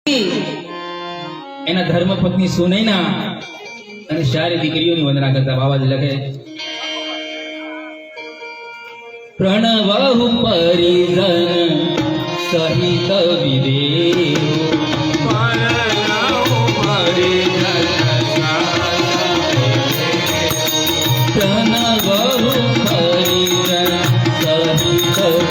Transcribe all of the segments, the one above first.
એના ધર્મપત્ની સુનૈના અને ચારે દીકરીઓની વંદના કરતા બાબાજી લખે પ્રણવહુ પરિજન સહિત વિદેવ પ્રણવહુ પરિજન સહિત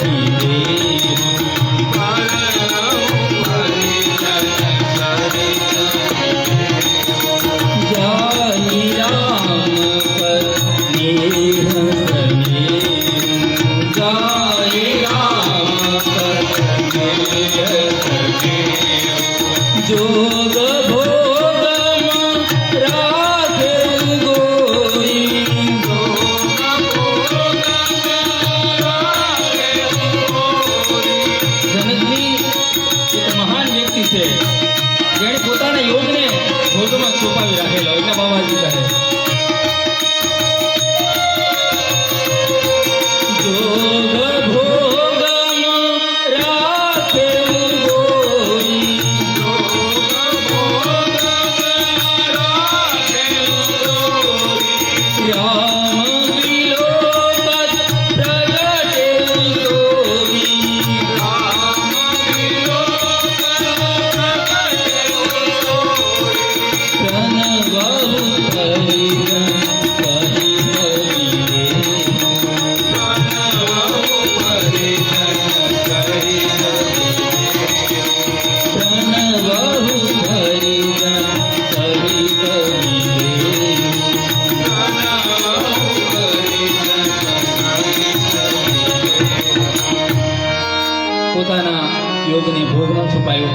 વિદેવ जोग भोगम राखे गोरी जनकजी एक महान व्यक्ति છે જેણે પોતાના યોગને ભોગમાં છુપાવી રાખેલો એટલે બાબાજી કહે જોગ ભોગમ રાખે પોતાના યોગને ભોગમાં છુપાયો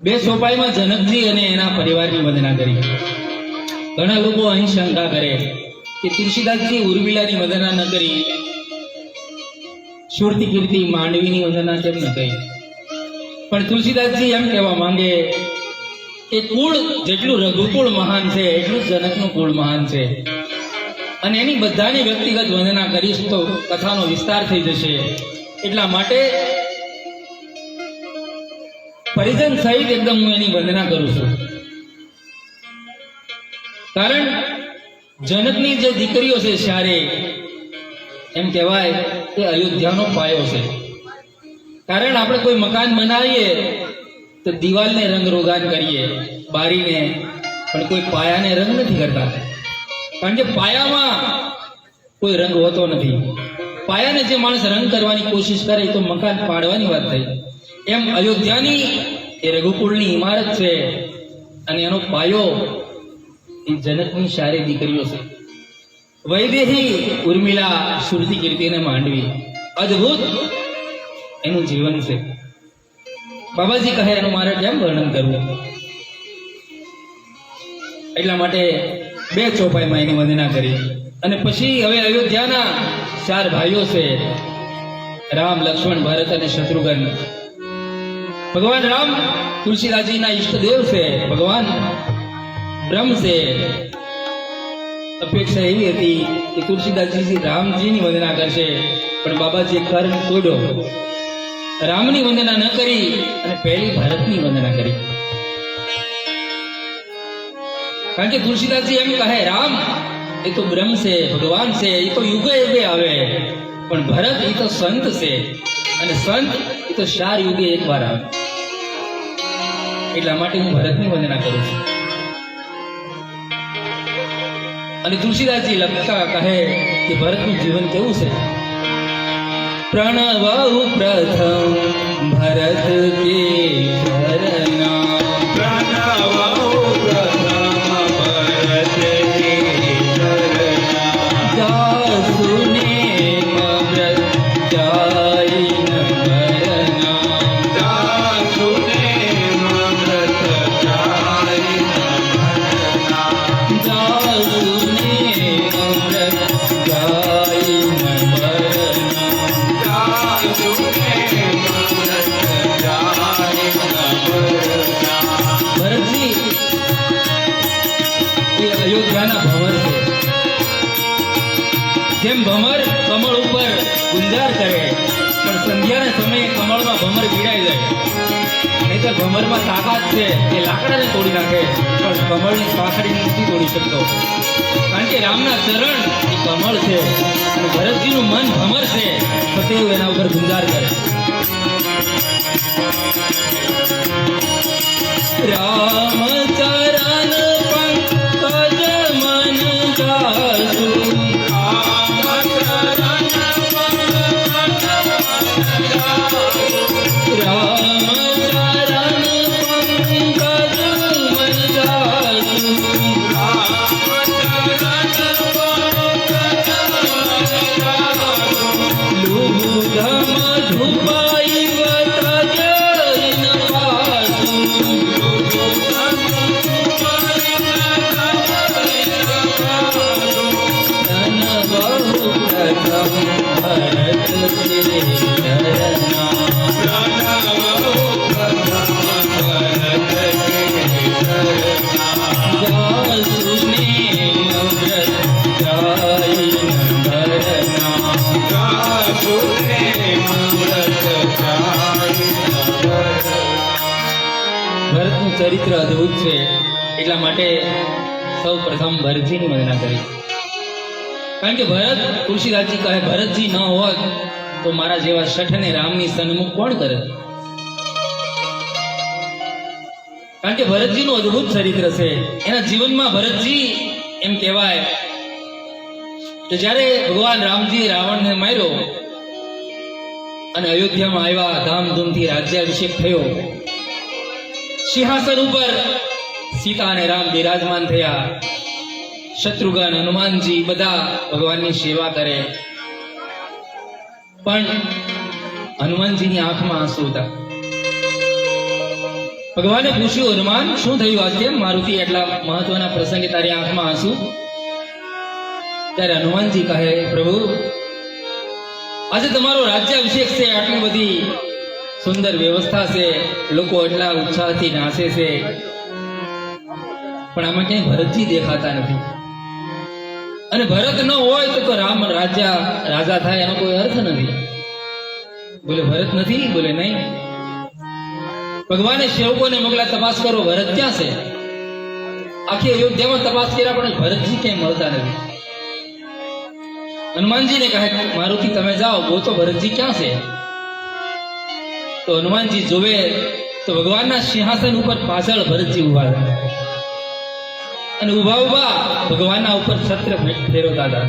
બે સોપાઈમાં જનકજી અને એના પરિવારની વંદના કરી ઘણા લોકો અહીં શંકા કરે કે તુલસીદાસજી ઉર્મિલાની વંદના ન કરી સુરતી કીર્તિ માંડવીની વંદના કેમ ન કરી પણ તુલસીદાસજી એમ કહેવા માંગે કે કુળ જેટલું રઘુકુળ મહાન છે એટલું જનકનું કુળ મહાન છે અને એની બધાની વ્યક્તિગત વંદના કરીશ તો કથાનો વિસ્તાર થઈ જશે એટલા માટે પરિજન સહિત એકદમ હું એની વંદના કરું છું કારણ જનકની જે દીકરીઓ છે સારે એમ કહેવાય કે અયોધ્યાનો પાયો છે કારણ આપણે કોઈ મકાન બનાવીએ તો દિવાલને રંગ રોગાન કરીએ બારીને પણ કોઈ પાયાને રંગ નથી કરતા કારણ કે પાયામાં કોઈ રંગ હોતો નથી પાયાને જે માણસ રંગ કરવાની કોશિશ કરે તો મકાન પાડવાની વાત થઈ એમ અયોધ્યાની એ રઘુકુળની ઇમારત છે અને એનો પાયો એ જનકની સારી દીકરીઓ છે વૈદેહી ઉર્મિલા સુરતી કીર્તિ અને માંડવી અદ્ભુત એનું જીવન છે બાબાજી કહે એનું મારે કેમ વર્ણન કરવું એટલા માટે બે ચોપાઈમાં એની વંદના કરી અને પછી હવે અયોધ્યાના ચાર ભાઈઓ છે રામ લક્ષ્મણ ભરત અને શત્રુઘ્ન ભગવાન રામ તુલસીદાસજીના ઈષ્ટદેવ છે ભગવાન બ્રહ્મ છે અપેક્ષા એવી હતી કે તુલસીદાસજી રામજીની વંદના કરશે પણ બાબાજીએ કર્મ તોડ્યો રામની વંદના ન કરી અને પહેલી ભરતની વંદના કરી કારણ કે તુલસીદાસજી એમ કહે રામ એ તો બ્રહ્મ છે ભગવાન છે એ તો યુગે યુગે આવે પણ ભરત એ તો સંત છે અને સંત એ તો 4 યુગે એકવાર આવે એટલા માટે હું ભરતની વંદના કરું છું અને તુલસીદાસજી લખતા કહે કે ભરતનું જીવન કેવું છે પ્રણવહુ પ્રથમ ભરત કે ચરણા પ્રણવહુ પ્રથમ ભરત કે સુને મવ્રત જાય નમરના સુને મવ્રત જાય નમરના સુને મવ્રત જાય નમરના સુને મવ્રત જાય નમરના ભરતજી એ અયોધ્યાના ભંવર છે જેમ ભમર કમળ ઉપર ગુંજાર કરે પણ સંધ્યાના સમયે કમળમાં ભમર પીડાઈ જાય. નહીં તો ભમરમાં તાકાત છે, એ લાકડાને તોડી નાખે, પણ કમળની પાંખડી નથી તોડી શકતો. કારણ કે રામના ચરણ એ કમળ છે અને ભરતજીનું મન ભમર છે, સતેવ એના ઉપર ગુંજાર કરે. રામ ચરણ પંકજ મન જાસુ, ભરતનું ચરિત્ર અદ્ભુત છે. એટલા માટે સૌ પ્રથમ ભરતજીની વંદના કરી. કારણ કે ભરત, તુલસીદાસજી કહે, ભરતજી ન હોત તો મારા જેવા શઠને રામની સન્મુખ કોણ કરે? કારણ કે ભરતજીનું અદ્ભુત ચરિત્ર છે. એના જીવનમાં ભરતજી એમ કહેવાય કે જ્યારે ભગવાન રામજી રાવણને માર્યો અને અયોધ્યામાં આવ્યા, ધામધૂમથી રાજ્યાભિષેક થયો, સિંહાસન ઉપર સીતા અને રામ બિરાજમાન થયા, શત્રુઘ્ન, હનુમાનજી બધા ભગવાનની સેવા કરે, પણ હનુમાનજીની આંખમાં આંસુ હતા. ભગવાને પૂછ્યું, હનુમાન શું થયું આજ, કેમ મારુતિ એટલા મહત્વના પ્રસંગે તારી આંખમાં આંસુ? ત્યારે હનુમાનજી કહે, પ્રભુ આજે તમારો રાજ્યાભિષેક છે, આટલી બધી સુંદર વ્યવસ્થા છે, લોકો એટલા ઉત્સાહથી નાચે છે, પણ આમાં ક્યાંય ભરતજી દેખાતા નથી. અને ભરત ન હોય તો રામ રાજા થાય એનો કોઈ અર્થ નથી. બોલે ભરત નથી? બોલે નહીં. ભગવાને સેવકોને મોકલા, તપાસ કરો ભરત ક્યાં છે. આખી અયોધ્યામાં તપાસ કર્યા પણ ભરતજી ક્યાંય મળતા નથી. હનુમાનજીને કહે, મારુતિ તમે જાઓ, ગોતો ભરતજી ક્યાં છે. તો હનુમાનજી જોવે તો ભગવાનના સિંહાસન ઉપર પાછળ ભરતજી ઉભા હતા અને ઉભા ભગવાનના ઉપર છત્ર ફેરવતા હતા.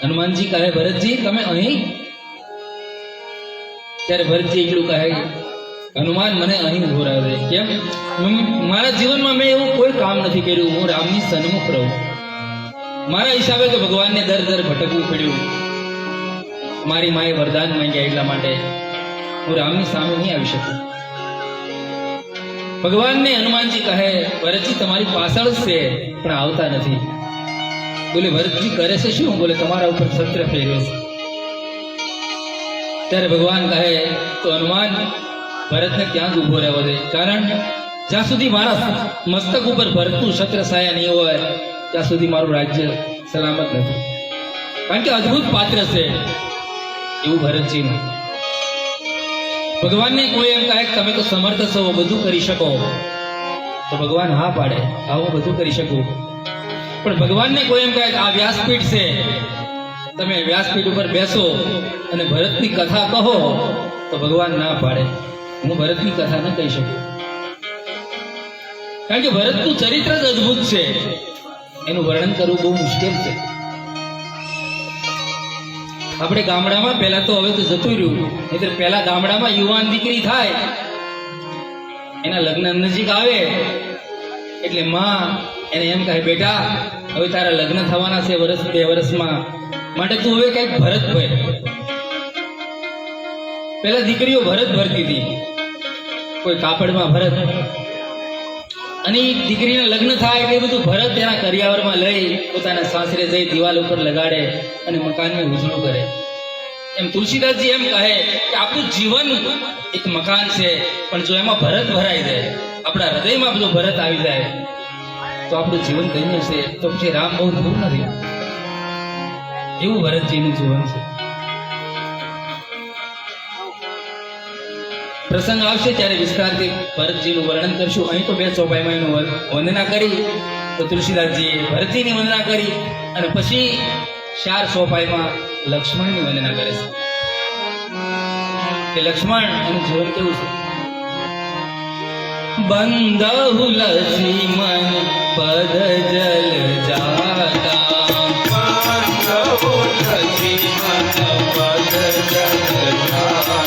હનુમાનજી કહે, ભરતજી તમે અહીં? ત્યારે ભરતજી એટલું કહે, હનુમાન મને અહીં ઉભો રહે. કેમ? મારા જીવનમાં મેં એવું કોઈ કામ નથી કર્યું, હું રામની સન્મુખ રહું. મારા હિસાબે તો ભગવાનને દર ભટકવું પડ્યું. મારી માએ વરદાન માંગ્યા, એટલા માટે હું રામની સામે નહીં આવી શકું. ભગવાનને હનુમાનજી કહે, ભરતજી તમારી પાછળ છે પણ આવતા નથી. બોલે ભરતજી કરે છે શું? બોલે તમારા ઉપર છત્ર ફેરવે છે. ત્યારે ભગવાન કહે, તો હનુમાન ભરતને ત્યાં જ ઉભો રહેવો દે, કારણ જ્યાં સુધી મારા મસ્તક ઉપર ભરતનું છત્ર છાયા નહીં હોય ત્યાં સુધી મારું રાજ્ય સલામત નથી. કારણ કે અદ્ભુત પાત્ર છે એવું ભરતજીનું. ભગવાનને કોઈ એમ કહે, તમે તો સમર્થ છો, બધું કરી શકો, તો ભગવાન હા પાડે, હા હું બધું કરી શકું. પણ ભગવાનને કોઈ એમ કહે, આ વ્યાસપીઠ છે, તમે વ્યાસપીઠ ઉપર બેસો અને ભરતની કથા કહો, તો ભગવાન ના પાડે, હું ભરતની કથા ન કહી શકું. કારણ કે ભરતનું ચરિત્ર જ અદ્ભુત છે, એનું વર્ણન કરવું બહુ મુશ્કેલ છે. આપણે ગામડામાં પહેલા તો, હવે તો જતું રહ્યું, નહીં પહેલા ગામડામાં યુવાન દીકરી થાય, એના લગ્ન નજીક આવે એટલે માં એને એમ કહે, બેટા હવે તારા લગ્ન થવાના છે વર્ષ 2 વર્ષમાં, માટે તું હવે કઈક ભરત ભર. પહેલા દીકરીઓ ભરત ભરતી હતી, કોઈ કાપડમાં ભરત, અને દીકરીના લગ્ન થાય એટલે બધું ભરત એના કરિયાવરમાં લઈ પોતાના સાસરે જઈ દિવાલ ઉપર લગાડે અને મકાનને ઉજળું કરે. એમ તુલસીદાસજી એમ કહે કે આપણું જીવન એક મકાન છે, પણ જો એમાં ભરત ભરાઈ જાય, આપણા હૃદયમાં બધું ભરત આવી જાય, તો આપણું જીવન ધન્ય છે. તો પછી રામ બહુ દૂર નથી, એવું ભરતજીનું જીવન છે. પ્રસંગ આવશે ત્યારે વિસ્તારથી ભરતજીનું વર્ણન કરશું. અહીં તો 2 ચોપાઈમાં એનું વંદના કરી તો તુલસીદાસજીએ ભરતજીની વંદના કરી અને પછી 4 ચોપાઈમાં લક્ષ્મણની વંદના કરે છે કે લક્ષ્મણ એનું જીવન કેવું છે. બંધહુ લક્ષ્મણ પદ જલ જાતા, બંધહુ લક્ષ્મણ પદ જલ જાતા,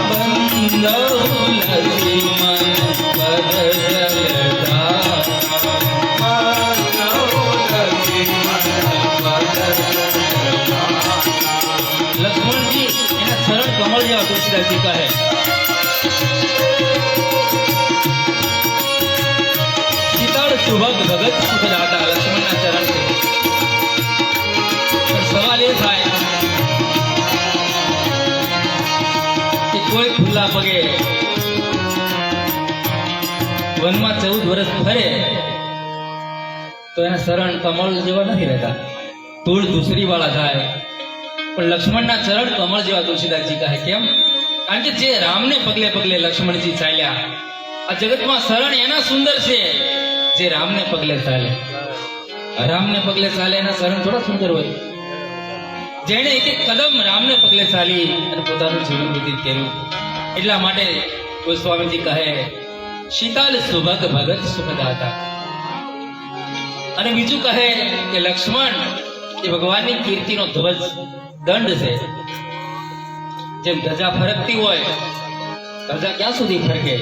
બંધહુ લક્ષ્મણ પદ જલ જાતા, બંધહુ લક્ષ્મણ પદ જલ જાતા. લક્ષ્મણજી એના ચરણ કમળ જેવા તુલસીદાસજી કહે. સુભગ ભગત સુખ દાતા લક્ષ્મણના ચરણ છે. પણ સવાલ એ થાય કે કોઈ ખુલ્લા પગે વનમાં 14 વર્ષ ફરે તો એના શરણ કમળ જેવા નથી રહેતા, ધૂળ ધૂસરી વાળા થાય. પણ લક્ષ્મણના ચરણ કમળ જેવા તુલસીદાસજી કહે. કેમ? કારણ કે જે રામને પગલે પગલે લક્ષ્મણજી ચાલ્યા. આ જગતમાં શરણ એના સુંદર છે જે રામને પગલે ચાલે. રામને પગલે ચાલે એના શરણ થોડા સુંદર હોય. જેણે એક એક કદમ રામને પગલે ચાલી અને પોતાનું જીવન વ્યતીત કર્યું. એટલા માટે ગોસ્વામીજી કહે શીતલ સુભગ ભગત સુખદાતા. અને બીજું કહે કે લક્ષ્મણ એ ભગવાનની કીર્તિનો ધ્વજ દંડ છે. જેમ ધજા ફરકતી હોય, ધજા ક્યાં સુધી ફરકે?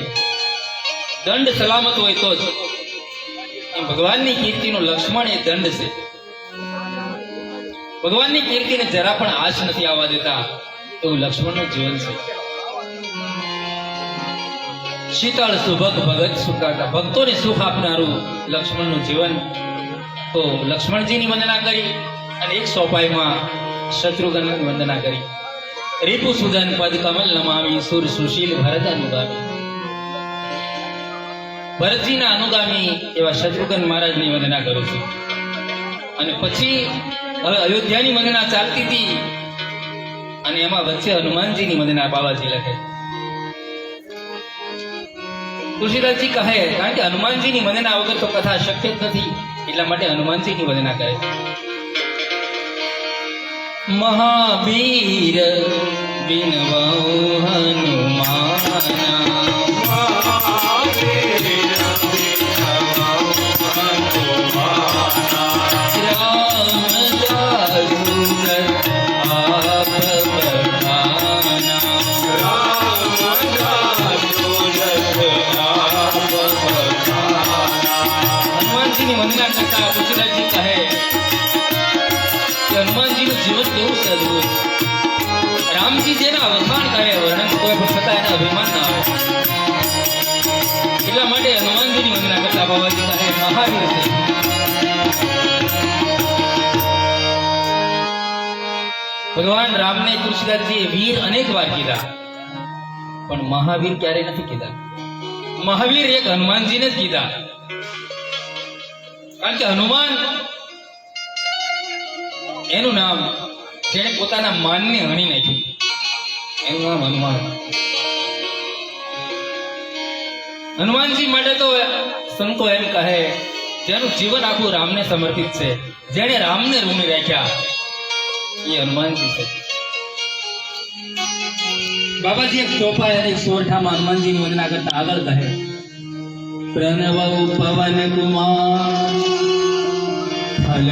દંડ સલામત હોય તો જ. ભગવાનની કીર્તિનો લક્ષ્મણ એ દંડ છે. ભગવાનની કીર્તિને જરા પણ આશ નથી આવવા દેતા એવું લક્ષ્મણનું જીવન છે. શીતળ સુભગ ભગત સુખાતા, ભક્તોને સુખ આપનારું લક્ષ્મણનું જીવન. તો લક્ષ્મણજીની વંદના કરી અને 1 ચોપાઈમાં શત્રુઘ્નની વંદના કરી. રીપુ સુદન પદ કમલ નમાવી, સુર સુશીલ ભરત અનુગામી. ભરતજીના અનુગામી એવા શત્રુઘ્ન મહારાજની વંદના કરું છું. અને પછી હવે અયોધ્યાની વંદના ચાલતી હતી અને એમાં વચ્ચે હનુમાનજીની વંદના બાબાજી લખે. તુલસીદાસજી કહે કારણ કે હનુમાનજીની વંદના વગર તો કથા શક્ય જ નથી, એટલા માટે હનુમાનજીની વંદના કરે. મહાવીર બિનવઉ હનુમાના, વંદના કરતા તુલસીદાસજી કહે કે હનુમાનજીનું જીવન કેવું છે અદભુત. રામજી જેના વખાણ કરે વર્ણન કોઈ પણ છતાં એના અભિમાન ના આવે. એટલા માટે હનુમાનજીની વંદના કરતા બાબાજી કહે મહાવીર છે. ભગવાન રામને તુલસીદાસજીએ વીર અનેક વાર કીધા, પણ મહાવીર ક્યારેય નથી કીધા. મહાવીર એક હનુમાનજીને જ કીધા. કારણ કે હનુમાન એનું નામ જેને પોતાના માનને હણી નાખ્યું, એનું નામ હનુમાન. હનુમાનજી માટે તો સંતો એમ કહે જેનું જીવન આખું રામને સમર્પિત છે, જેને રામને રૂમી રાખ્યા એ હનુમાનજી છે. બાબાજી એક ચોપાઈ અને સોરઠામાં હનુમાનજીની વંદના કરતા આગળ કહે પ્રણવ પવન કુમાર ફલ